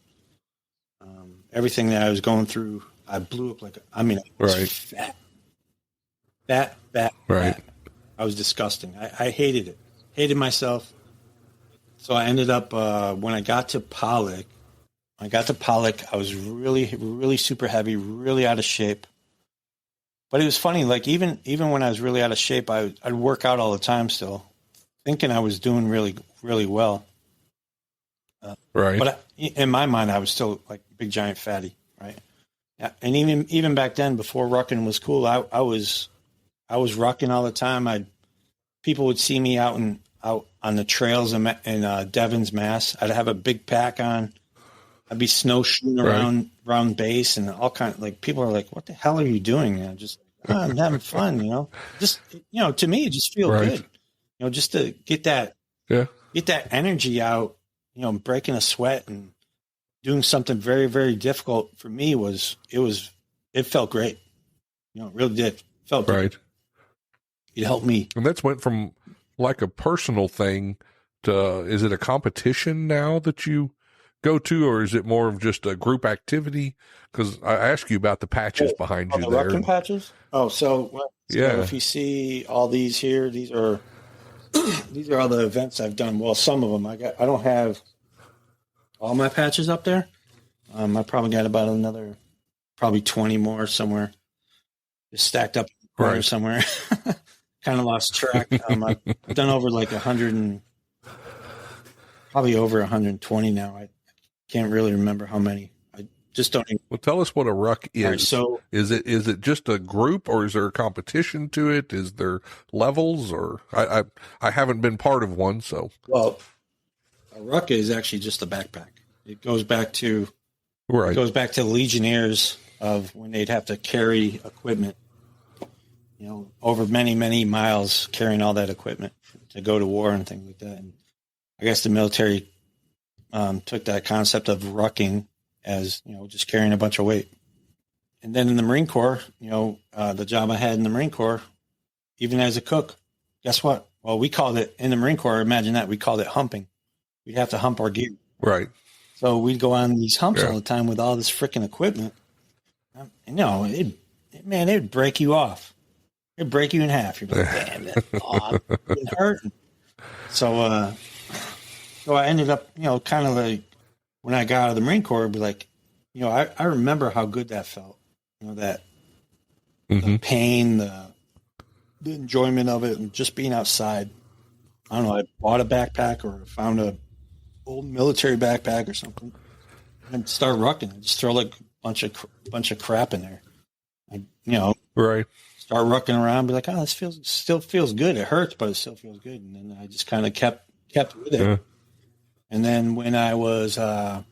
everything that I was going through, I blew up like I was fat. Right. I was disgusting. I hated it. Hated myself. So I ended up when I got to Pollock. I was really, really super heavy, really out of shape. But it was funny. Like even when I was really out of shape, I'd work out all the time still, thinking I was doing really, really well. Right. But in my mind, I was still like a big giant fatty. Right. Yeah. And even back then, before rucking was cool, I was rucking all the time. People would see me out on the trails in Devon's, Mass. I'd have a big pack on. I'd be snowshoeing around base and all kind of like people are like, "What the hell are you doing?" And I'm just, I'm having fun, Just to me, it just feels good, just to get that energy out, breaking a sweat and doing something very, very difficult for me it felt great, it really did. It felt right. Good. It helped me, and that's went from like a personal thing to is it a competition now that you go to, or is it more of just a group activity? Because I asked you about the patches behind you the there. Rucking patches? So if you see all these here, these are all the events I've done. Well, some of them I don't have all my patches up there. I probably got about another, probably 20 more somewhere, just stacked up in the corner somewhere. Kind of lost track. I've done over like 100 and probably over 120 now. I can't really remember how many. I just don't even. Well, tell us what a ruck is. Right, so is it just a group, or is there a competition to it? Is there levels, or I haven't been part of one, so. Well, a ruck is actually just a backpack. It goes back to the Legionnaires of when they'd have to carry equipment, over many, many miles carrying all that equipment to go to war and things like that. And I guess the military took that concept of rucking as, just carrying a bunch of weight. And then in the Marine Corps, the job I had in the Marine Corps, even as a cook, guess what? Well, we called it in the Marine Corps. Imagine that. We called it humping. We'd have to hump our gear. Right. So we'd go on these humps all the time with all this freaking equipment. It would break you off. It'd break you in half. You'd be like, damn, it's hurting. So I ended up, kind of like when I got out of the Marine Corps, it'd be like, I remember how good that felt. That the pain, the enjoyment of it, and just being outside. I don't know, I bought a backpack or found a old military backpack or something and start rucking. I just throw like a bunch of crap in there. Right. Start rucking around, be like, oh, this still feels good. It hurts, but it still feels good. And then I just kind of kept with it. Yeah. And then when I was in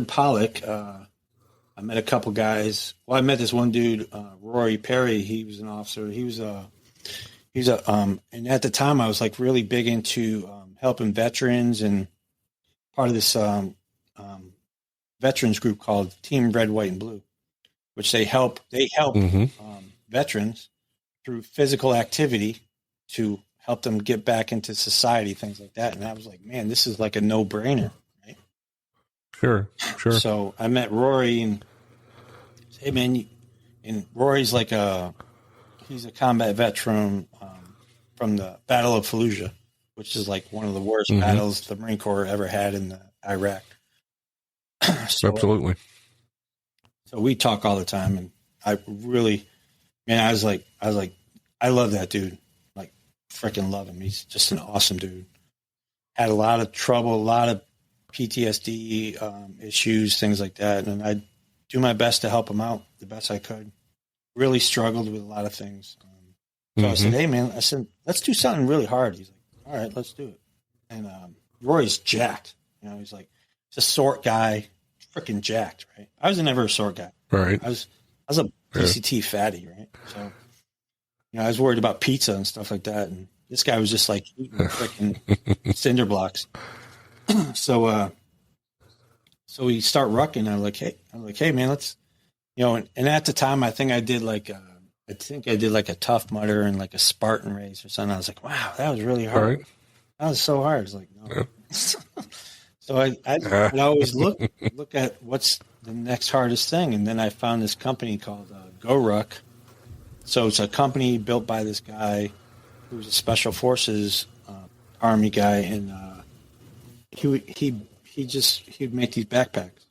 Pollock, I met a couple guys. Well, I met this one dude, Rory Perry. He was an officer. And at the time I was like really big into helping veterans and part of this veterans group called Team Red, White, and Blue, which they help veterans through physical activity to help them get back into society, things like that. And I was like, man, this is like a no-brainer, right? Sure. So I met Rory and said, hey, man, and Rory's he's a combat veteran from the Battle of Fallujah, which is like one of the worst battles the Marine Corps ever had in Iraq. Absolutely. So we talk all the time, and I really, man, I was like, I love that dude. Like, freaking love him. He's just an awesome dude. Had a lot of trouble, a lot of PTSD issues, things like that, and I do my best to help him out the best I could. Really struggled with a lot of things. So I said, hey, man, let's do something really hard. He's like, all right, let's do it. And Rory's jacked. He's like, he's a short guy, freaking jacked, right? I was never a short guy. Right. I was a PCT fatty, right? So, I was worried about pizza and stuff like that. And this guy was just like eating freaking cinder blocks. So we start rucking. I'm like, hey, man, let's, and at the time, I think I did like a Tough Mudder and like a Spartan race or something. I was like, wow, that was really hard. Right. That was so hard. It's like, no. Yeah. So I'd always look at what's the next hardest thing. And then I found this company called GoRuck. So it's a company built by this guy who was a Special Forces Army guy. And he'd make these backpacks,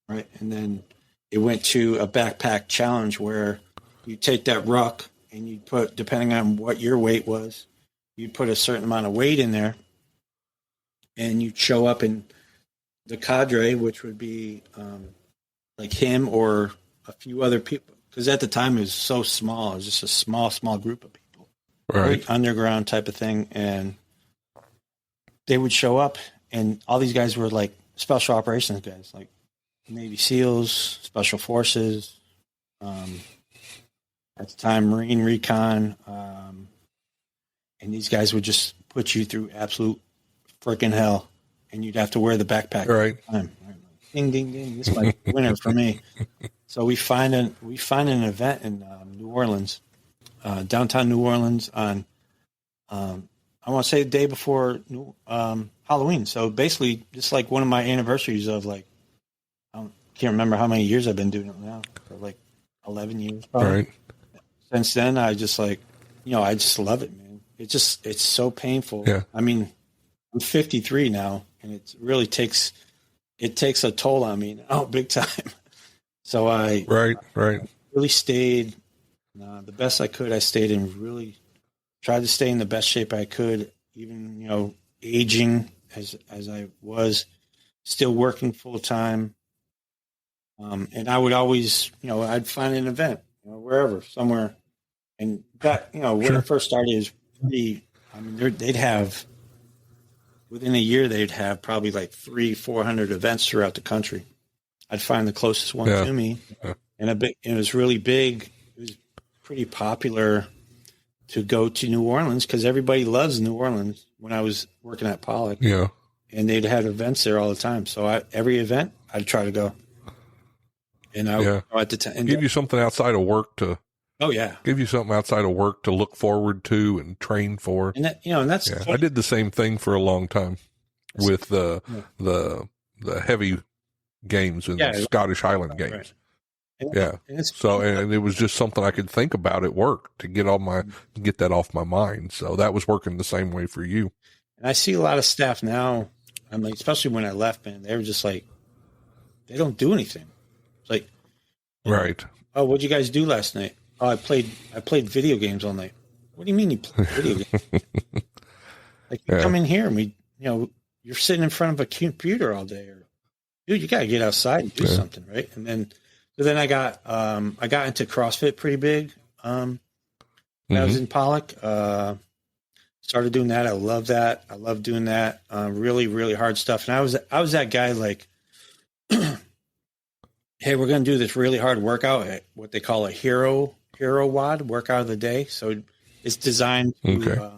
right? And then it went to a backpack challenge where you take that ruck and you put, depending on what your weight was, you put a certain amount of weight in there, and you'd show up in the cadre, which would be like him or a few other people. Because at the time it was so small. It was just a small group of people. Right. Underground type of thing. And they would show up, and all these guys were like special operations guys, like Navy SEALs, Special Forces, at the time, Marine Recon. And these guys would just put you through absolute freaking hell, and you'd have to wear the backpack. Right. All the time. Ding, ding, ding. This might be winner for me. So we find an event in New Orleans, downtown New Orleans on, I want to say the day before Halloween. So basically, just like one of my anniversaries of like, I can't remember how many years I've been doing it now, for like 11 years probably. Right. Since then, I just like, I just love it, man. It's so painful. Yeah. I mean, I'm 53 now, and it really takes a toll on me now, big time. So I really stayed the best I could. I stayed and really tried to stay in the best shape I could, even, aging as I was, still working full time. And I would always, I'd find an event, wherever, somewhere. And that, when I first started, it was pretty, they'd have, within a year, they'd have probably like 300-400 events throughout the country. I'd find the closest one to me. Yeah. And it was really big. It was pretty popular to go to New Orleans because everybody loves New Orleans when I was working at Pollock. Yeah. And they'd have events there all the time. So every event, I'd try to go. And at the time, give you something outside of work to. Oh yeah. Give you something outside of work to look forward to and train for. And that, and that's. Yeah. I did the same thing for a long time with the heavy games and the Scottish Highland games. Right. And it was just something I could think about at work to get that off my mind. So that was working the same way for you. And I see a lot of staff now. Especially when I left, man, they were just like, they don't do anything. It's like, right. Oh, what'd you guys do last night? Oh, I played video games all night. What do you mean you played video games? Like, you come in here and you're sitting in front of a computer all day. Or, dude, you got to get outside and do something, right? And then I got into CrossFit pretty big. I was in Pollock. Started doing that. I love that. I love doing that. Really, really hard stuff. And I was that guy like, hey, we're going to do this really hard workout at what they call a hero WOD, workout of the day. So it's designed to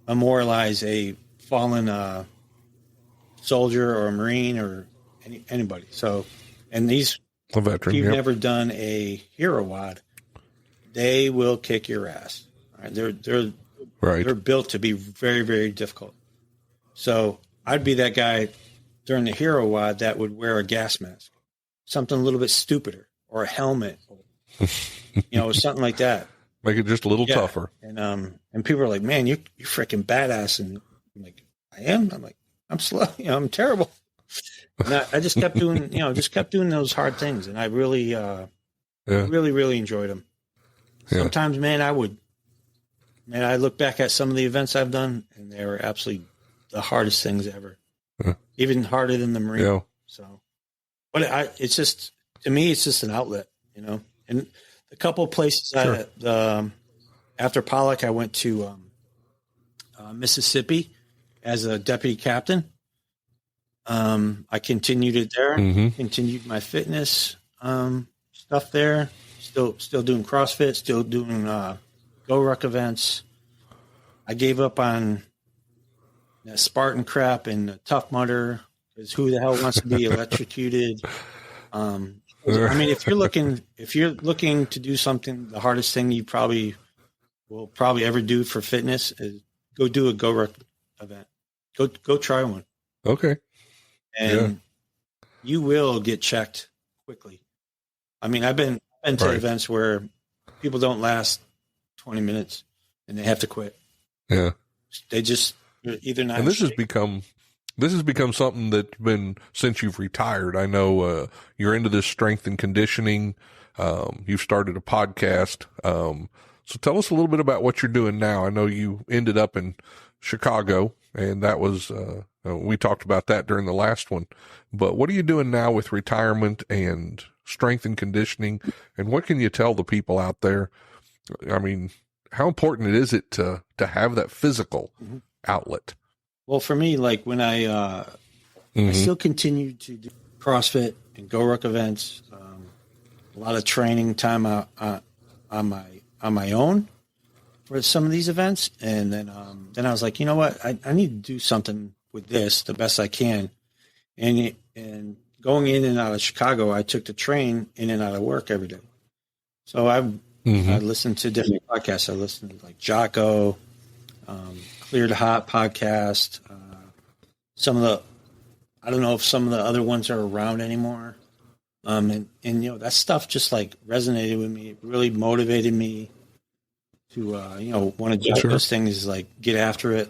memorialize a fallen soldier or a Marine or anybody. So, and a veteran, if you've never done a hero WOD, they will kick your ass. Right? They're built to be very, very difficult. So I'd be that guy during the hero WOD that would wear a gas mask, something a little bit stupider, or a helmet, or, something like that. Make it just a little tougher. And people are like, man, you're freaking badass. And I'm like, I am. I'm like, I'm slow. I'm terrible. And I just kept doing, those hard things. And I really, really, really enjoyed them. Yeah. Sometimes, man, I look back at some of the events I've done, and they were absolutely the hardest things ever. Yeah. Even harder than the Marine. Yeah. So, but it's just, to me, it's just an outlet, and a couple of places after Pollock, I went to Mississippi as a deputy captain. I continued it there, continued my fitness stuff there, still doing CrossFit, still doing GoRuck events. I gave up on Spartan crap and Tough Mudder, because who the hell wants to be electrocuted? I mean, if you're looking to do something, the hardest thing you will ever do for fitness is go do a GoRuck event. Go try one. Okay. And you will get checked quickly. I mean, I've been to events where people don't last 20 minutes and they have to quit. Yeah. They just either not. And this has become something that's been since you've retired. I know you're into this strength and conditioning. You've started a podcast. So tell us a little bit about what you're doing now. I know you ended up in Chicago, and that was we talked about that during the last one. But what are you doing now with retirement and strength and conditioning? And what can you tell the people out there? I mean, how important is it to have that physical outlet? Well, for me, like when I still continue to do CrossFit and GoRuck events, a lot of training time on my own for some of these events, and then I was like, you know what, I need to do something with this the best I can, and going in and out of Chicago, I took the train in and out of work every day. So I listened to different podcasts. I listened to like Jocko, Clear to Hot podcast. I don't know if some of the other ones are around anymore. And that stuff just like resonated with me. It really motivated me to, want to do those things is like get after it.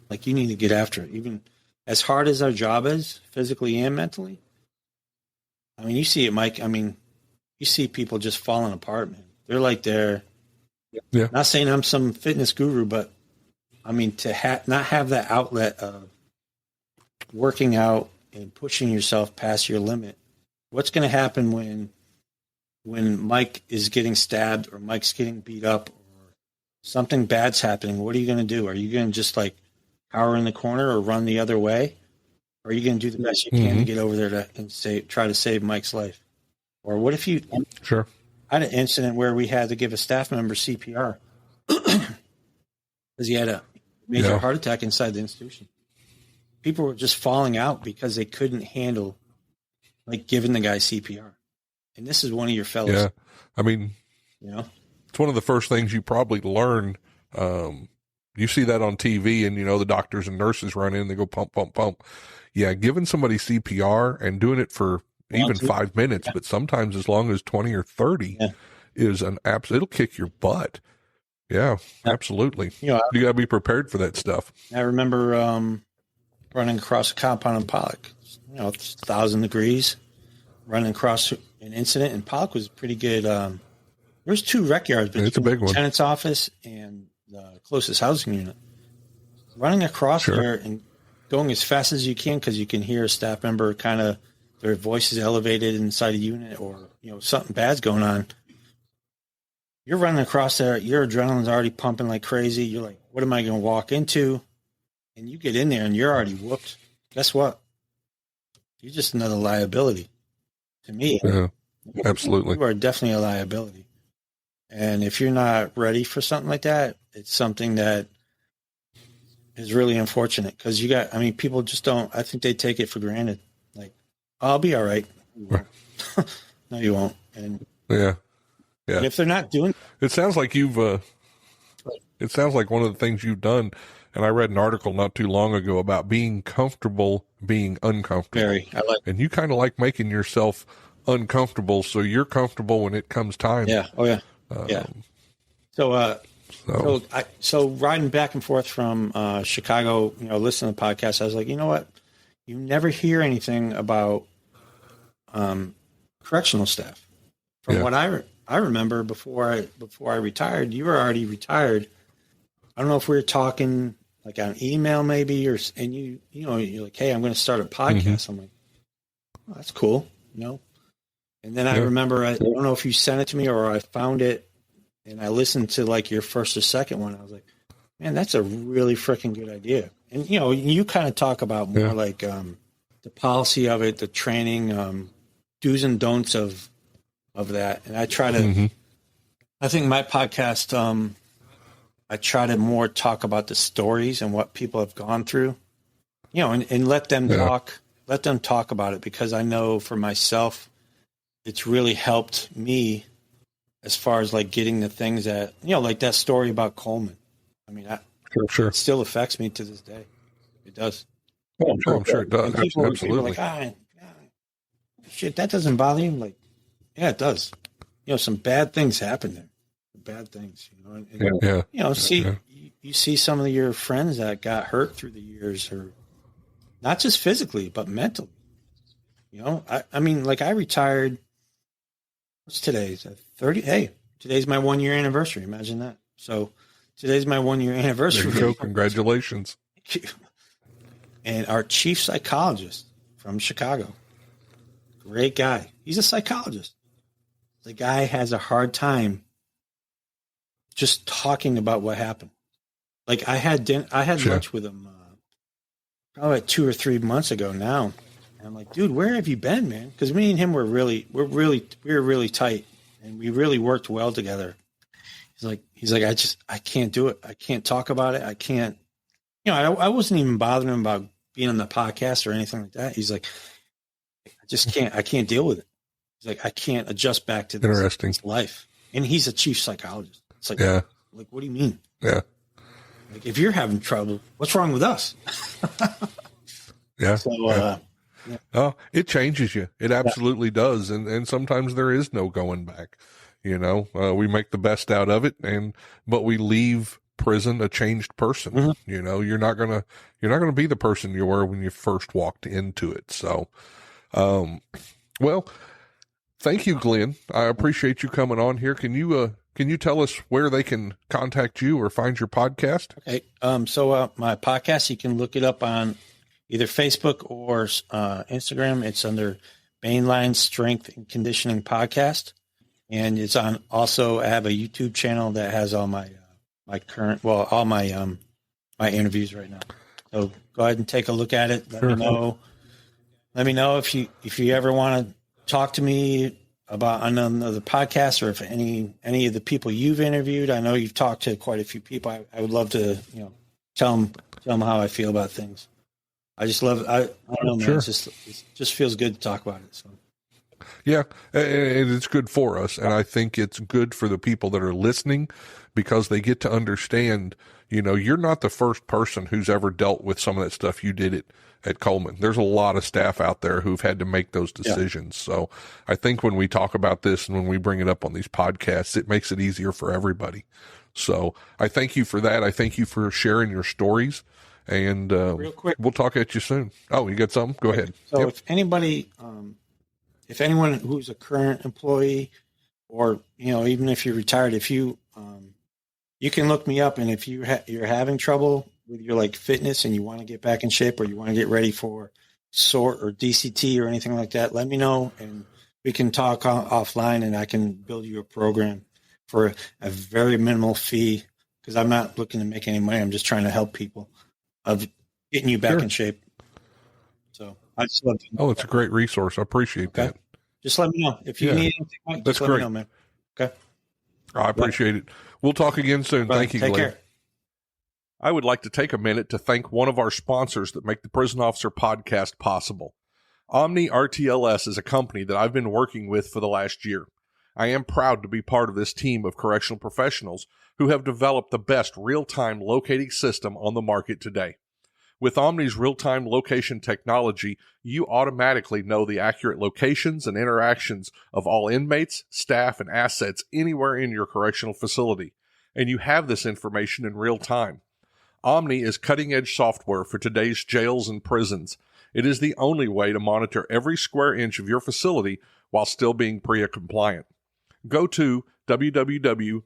Like you need to get after it. Even as hard as our job is physically and mentally. I mean, you see it, Mike. I mean, you see people just falling apart, man. They're like not saying I'm some fitness guru, but I mean, to not have that outlet of working out and pushing yourself past your limit. What's going to happen when Mike is getting stabbed or Mike's getting beat up or something bad's happening? What are you going to do? Are you going to just like cower in the corner or run the other way? Or are you going to do the best you can to get over there and try to save Mike's life? Or what if you... Sure. I had an incident where we had to give a staff member CPR because he had a major heart attack inside the institution. People were just falling out because they couldn't handle like giving the guy CPR. And this is one of your fellows. Yeah. I mean, it's one of the first things you probably learn. You see that on TV and, the doctors and nurses run in, they go pump, pump, pump. Yeah. Giving somebody CPR and doing it for even 5 minutes, but sometimes as long as 20 or 30 is it'll kick your butt. Yeah, absolutely. You got to be prepared for that stuff. I remember running across a compound in Pollock. It's 1,000 degrees, running across an incident, and Pollock was a pretty good There's 2 rec yards between It's a big the one. lieutenant's office and the closest housing unit. Running across there and going as fast as you can, because you can hear a staff member kind of their voice is elevated inside a unit, or something bad's going on. You're running across there, your adrenaline's already pumping like crazy. You're like, what am I going to walk into? And you get in there and you're already whooped. Guess what? You're just another liability to me. Yeah, absolutely. You are definitely a liability. And if you're not ready for something like that, it's something that is really unfortunate, because people just don't, I think they take it for granted. Like, I'll be all right. No, you won't. And Yeah. if they're not doing, It sounds like it sounds like one of the things you've done, and I read an article not too long ago about being comfortable being uncomfortable. I like. And you kind of like making yourself uncomfortable so you're comfortable when it comes time. Yeah. Oh yeah. Yeah. So riding back and forth from Chicago, listening to the podcast, I was like, you know what? You never hear anything about correctional staff. From what I remember before I retired, you were already retired. I don't know if we were talking like on email maybe, you're like, hey, I'm going to start a podcast. Mm-hmm. I'm like, oh, that's cool, And then I remember, I don't know if you sent it to me or I found it, and I listened to like your first or second one. I was like, man, that's a really freaking good idea. And you kind of talk about more like the policy of it, the training, do's and don'ts of that. And I try to, I think my podcast, I try to more talk about the stories and what people have gone through, and let them talk about it, because I know for myself, it's really helped me as far as like getting the things that, like that story about Coleman. I mean, it still affects me to this day. It does. Oh, I'm sure it does. And people are like, shit, that doesn't bother you? I'm like, yeah, it does. Some bad things happen there. Bad things, you see some of your friends that got hurt through the years, or not just physically, but mentally. I mean, like I retired. What's today's 30? Hey, today's my 1 year anniversary. Imagine that. So today's my 1 year anniversary. There you go. Congratulations. Thank you. And our chief psychologist from Chicago, great guy. He's a psychologist. The guy has a hard time just talking about what happened. Like I had lunch with him probably 2 or 3 months ago now. And I'm like, dude, where have you been, man? Because me and him were really tight, and we really worked well together. He's like, I can't do it. I can't talk about it. I can't, I wasn't even bothering him about being on the podcast or anything like that. He's like, I can't deal with it. He's like, I can't adjust back to this life. And he's a chief psychologist. It's like, like, what do you mean? Yeah. Like, if you're having trouble, what's wrong with us? Yeah. So, Oh, it changes you. It absolutely does. And sometimes there is no going back. We make the best out of it, but we leave prison a changed person. Mm-hmm. You're not gonna be the person you were when you first walked into it. So, well, thank you, Glenn. I appreciate you coming on here. Can you tell us where they can contact you or find your podcast? Okay. So my podcast, you can look it up on either Facebook or Instagram. It's under Mainline Strength and Conditioning Podcast. And it's on also, I have a YouTube channel that has all my all my interviews right now. So go ahead and take a look at it. Let me know if you ever want to talk to me about another podcast, or if any of the people you've interviewed. I know you've talked to quite a few people. I would love to, tell them how I feel about things. I just love it. I don't know, man. It just feels good to talk about it. So. Yeah, and it's good for us. And I think it's good for the people that are listening, because they get to understand, you're not the first person who's ever dealt with some of that stuff you did at Coleman. There's a lot of staff out there who've had to make those decisions. Yeah. So I think when we talk about this and when we bring it up on these podcasts, it makes it easier for everybody. So I thank you for that. I thank you for sharing your stories. And real quick, we'll talk at you soon. Oh, you got something? Go ahead. So if anyone who's a current employee or, even if you're retired, if you, you can look me up, and if you're having trouble with your like fitness and you want to get back in shape, or you want to get ready for SORT or DCT or anything like that, let me know, and we can talk offline, and I can build you a program for a very minimal fee, because I'm not looking to make any money. I'm just trying to help people of getting you back in shape. So I just love to it's a great resource. I appreciate that. Just let me know if you need anything. Mike, That's let great. me know, man. Okay. I appreciate it. We'll talk again soon. Well, Thank you, take Glenn. care. I would like to take a minute to thank one of our sponsors that make the Prison Officer podcast possible. Omni RTLS is a company that I've been working with for the last year. I am proud to be part of this team of correctional professionals who have developed the best real-time locating system on the market today. With Omni's real-time location technology, you automatically know the accurate locations and interactions of all inmates, staff, and assets anywhere in your correctional facility, and you have this information in real time. Omni is cutting-edge software for today's jails and prisons. It is the only way to monitor every square inch of your facility while still being PREA compliant. Go to www.omnirtls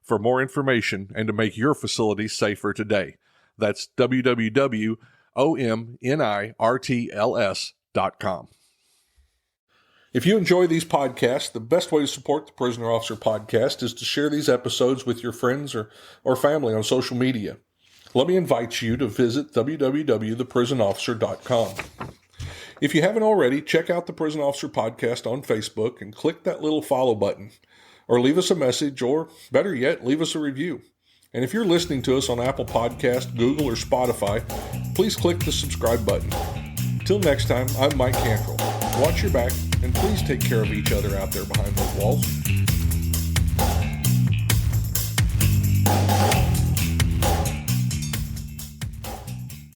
for more information and to make your facility safer today. That's www.omnirtls.com. If you enjoy these podcasts, the best way to support the Prisoner Officer Podcast is to share these episodes with your friends or family on social media. Let me invite you to visit www.theprisonofficer.com. If you haven't already, check out the Prison Officer Podcast on Facebook and click that little follow button. Or leave us a message, or better yet, leave us a review. And if you're listening to us on Apple Podcast, Google, or Spotify, please click the subscribe button. Till next time, I'm Mike Cantrell. Watch your back, and please take care of each other out there behind those walls.